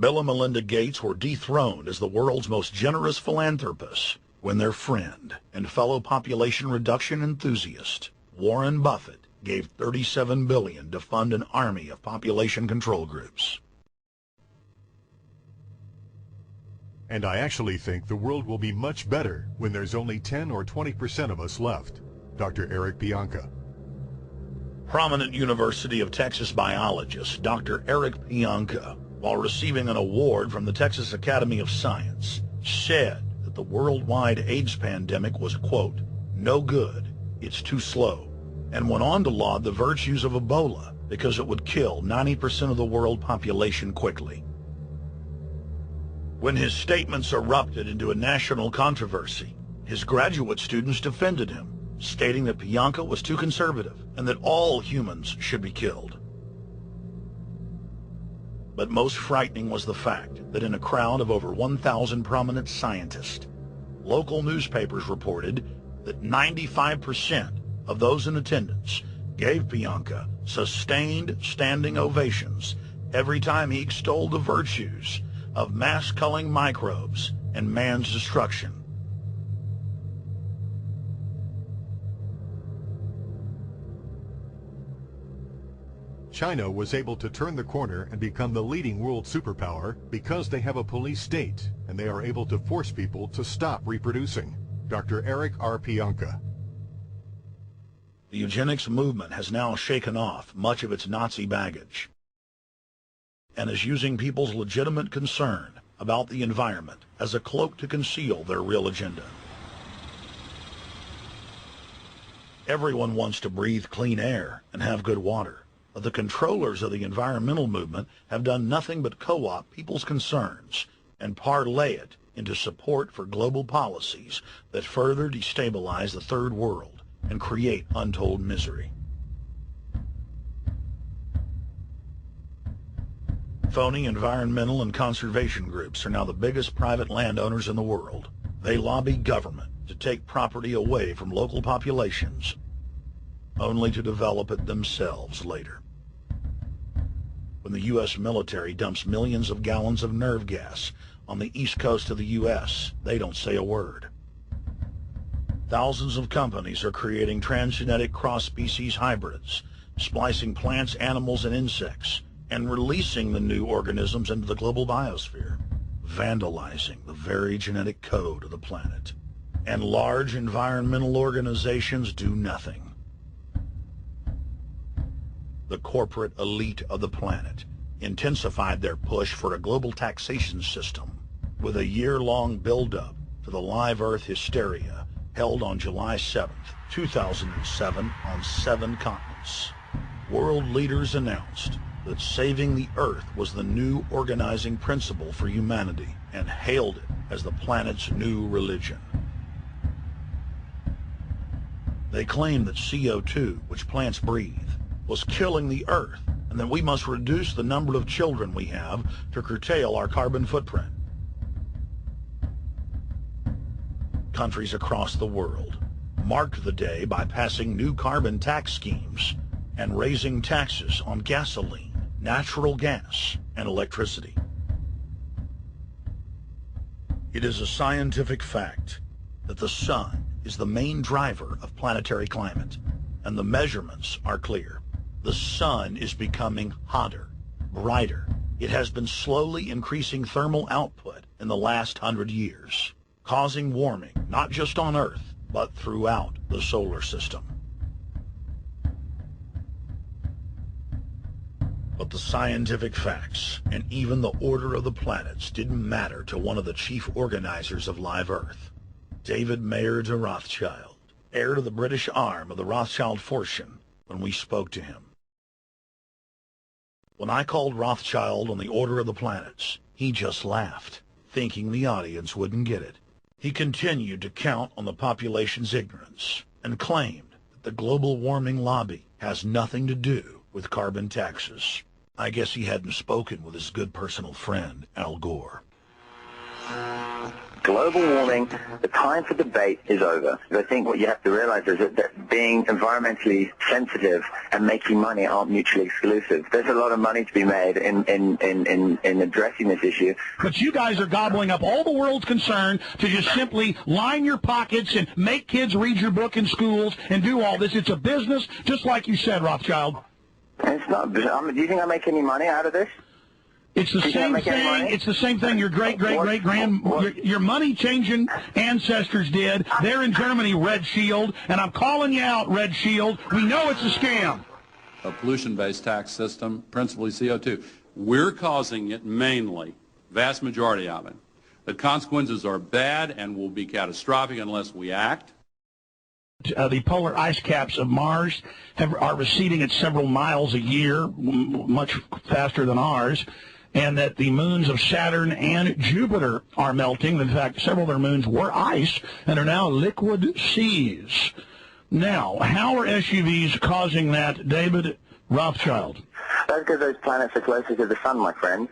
Bill and Melinda Gates were dethroned as the world's most generous philanthropists when their friend and fellow population reduction enthusiast, Warren Buffett, gave $37 billion to fund an army of population control groups. And I actually think the world will be much better when there's only 10 or 20% of us left. Dr. Eric Pianka. Prominent University of Texas biologist Dr. Eric Pianka, while receiving an award from the Texas Academy of Science, said that the worldwide AIDS pandemic was, quote, no good, it's too slow, and went on to laud the virtues of Ebola because it would kill 90% of the world population quickly. When his statements erupted into a national controversy, his graduate students defended him, stating that Pianka was too conservative and that all humans should be killed. But most frightening was the fact that in a crowd of over 1,000 prominent scientists, local newspapers reported that 95% of those in attendance gave Pianka sustained standing ovations every time he extolled the virtues of mass-culling microbes and man's destruction. China was able to turn the corner and become the leading world superpower because they have a police state and they are able to force people to stop reproducing. Dr. Eric R. Pianka. The eugenics movement has now shaken off much of its Nazi baggage and is using people's legitimate concern about the environment as a cloak to conceal their real agenda. Everyone wants to breathe clean air and have good water. But the controllers of the environmental movement have done nothing but co-opt people's concerns and parlay it into support for global policies that further destabilize the third world and create untold misery. Phony environmental and conservation groups are now the biggest private landowners in the world. They lobby government to take property away from local populations, only to develop it themselves later. When the U.S. military dumps millions of gallons of nerve gas on the east coast of the U.S., they don't say a word. Thousands of companies are creating transgenic cross-species hybrids, splicing plants, animals, and insects, and releasing the new organisms into the global biosphere, vandalizing the very genetic code of the planet. And large environmental organizations do nothing. The corporate elite of the planet intensified their push for a global taxation system with a year-long build-up to the Live Earth hysteria held on July 7th, 2007 on 7 continents. World leaders announced that saving the Earth was the new organizing principle for humanity and hailed it as the planet's new religion. They claimed that CO2, which plants breathe, was killing the Earth, and that we must reduce the number of children we have to curtail our carbon footprint. Countries across the world marked the day by passing new carbon tax schemes and raising taxes on gasoline, natural gas, and electricity. It is a scientific fact that the sun is the main driver of planetary climate, and the measurements are clear. The sun is becoming hotter, brighter. It has been slowly increasing thermal output in the last 100 years, causing warming not just on Earth, but throughout the solar system. But the scientific facts and even the order of the planets didn't matter to one of the chief organizers of Live Earth, David Mayer de Rothschild, heir to the British arm of the Rothschild fortune, when we spoke to him. When I called Rothschild on the order of the planets, he just laughed, thinking the audience wouldn't get it. He continued to count on the population's ignorance and claimed that the global warming lobby has nothing to do with carbon taxes. I guess he hadn't spoken with his good personal friend, Al Gore. Global warming, the time for debate is over. I think what you have to realize is that being environmentally sensitive and making money aren't mutually exclusive. There's a lot of money to be made in addressing this issue. But you guys are gobbling up all the world's concern to just simply line your pockets and make kids read your book in schools and do all this. It's a business, just like you said, Rothschild. It's not. Do you think I make any money out of this? It's the same thing. It's the same thing your your money-changing ancestors did. They're in Germany, Red Shield, and I'm calling you out, Red Shield. We know it's a scam. A pollution-based tax system, principally CO2. We're causing it mainly, vast majority of it. The consequences are bad and will be catastrophic unless we act. The polar ice caps of Mars are receding at several miles a year, much faster than ours, and that the moons of Saturn and Jupiter are melting. In fact, several of their moons were ice and are now liquid seas. Now, how are SUVs causing that, David Rothschild? That's because those planets are closer to the sun, my friend.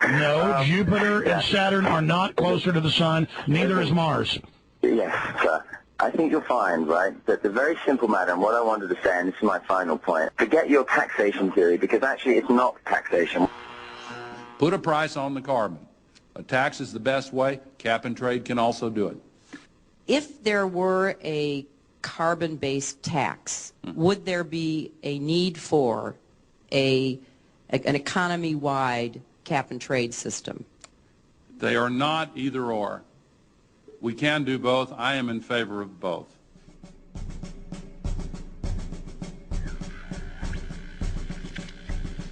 No, Jupiter and Saturn are not closer to the sun. Neither is Mars. Yes, sir. I think you'll find, right, that the very simple matter, and what I wanted to say, and this is my final point, forget your taxation theory, because actually it's not taxation. Put a price on the carbon. A tax is the best way. Cap and trade can also do it. If there were a carbon-based tax, would there be a need for an economy-wide cap and trade system? They are not either or. We can do both. I am in favor of both.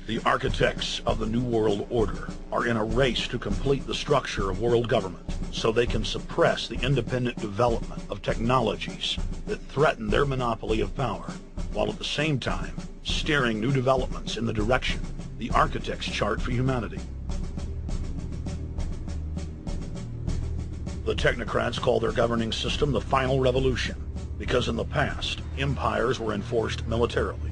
The architects of the New World Order are in a race to complete the structure of world government so they can suppress the independent development of technologies that threaten their monopoly of power, while at the same time steering new developments in the direction the architects chart for humanity. The technocrats call their governing system the final revolution because in the past, empires were enforced militarily.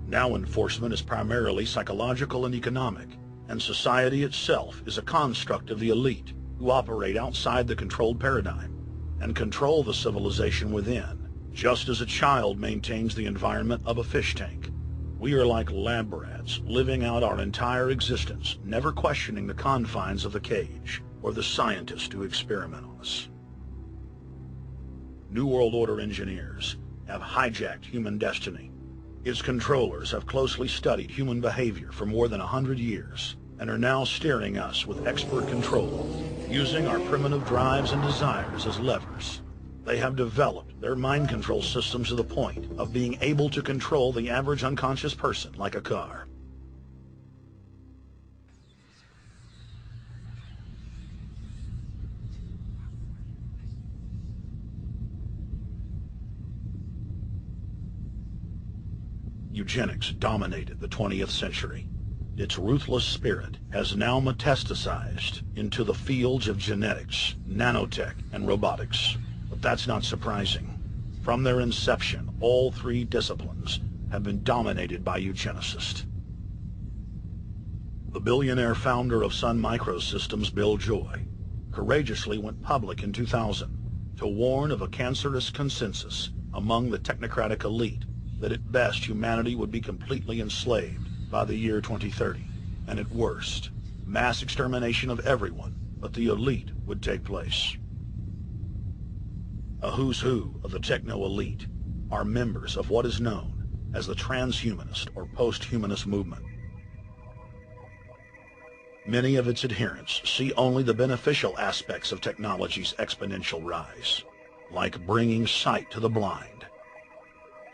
Now enforcement is primarily psychological and economic, and society itself is a construct of the elite who operate outside the controlled paradigm and control the civilization within, just as a child maintains the environment of a fish tank. We are like lab rats, living out our entire existence, never questioning the confines of the cage or the scientist who experiment on us. New World Order engineers have hijacked human destiny. Its controllers have closely studied human behavior for more than 100 years and are now steering us with expert control, using our primitive drives and desires as levers. They have developed their mind control systems to the point of being able to control the average unconscious person like a car. Eugenics dominated the 20th century. Its ruthless spirit has now metastasized into the fields of genetics, nanotech, and robotics. But that's not surprising. From their inception, all three disciplines have been dominated by eugenicists. The billionaire founder of Sun Microsystems, Bill Joy, courageously went public in 2000 to warn of a cancerous consensus among the technocratic elite that at best humanity would be completely enslaved by the year 2030, and at worst, mass extermination of everyone but the elite would take place. A who's who of the techno-elite are members of what is known as the transhumanist or post-humanist movement. Many of its adherents see only the beneficial aspects of technology's exponential rise, like bringing sight to the blind,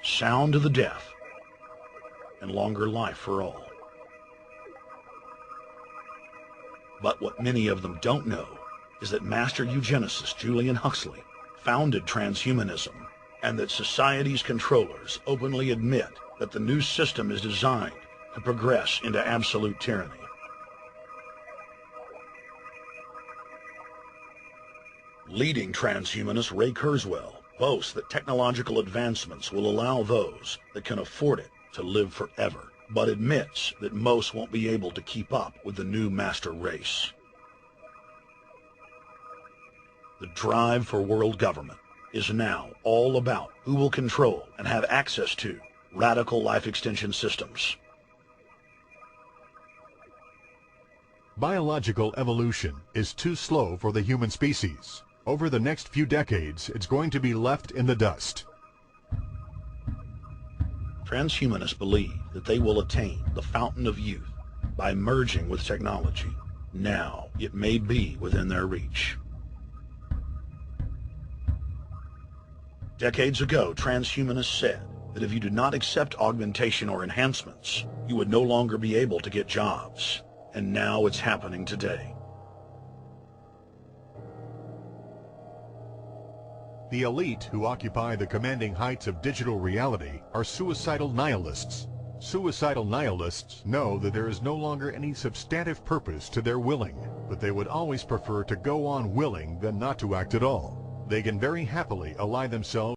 sound to the deaf, and longer life for all. But what many of them don't know is that master eugenicist Julian Huxley founded transhumanism, and that society's controllers openly admit that the new system is designed to progress into absolute tyranny. Leading transhumanist Ray Kurzweil boasts that technological advancements will allow those that can afford it to live forever, but admits that most won't be able to keep up with the new master race. The drive for world government is now all about who will control and have access to radical life extension systems. Biological evolution is too slow for the human species. Over the next few decades, it's going to be left in the dust. Transhumanists believe that they will attain the fountain of youth by merging with technology. Now it may be within their reach. Decades ago, transhumanists said that if you did not accept augmentation or enhancements, you would no longer be able to get jobs. And now it's happening today. The elite who occupy the commanding heights of digital reality are suicidal nihilists. Suicidal nihilists know that there is no longer any substantive purpose to their willing, but they would always prefer to go on willing than not to act at all. They can very happily ally themselves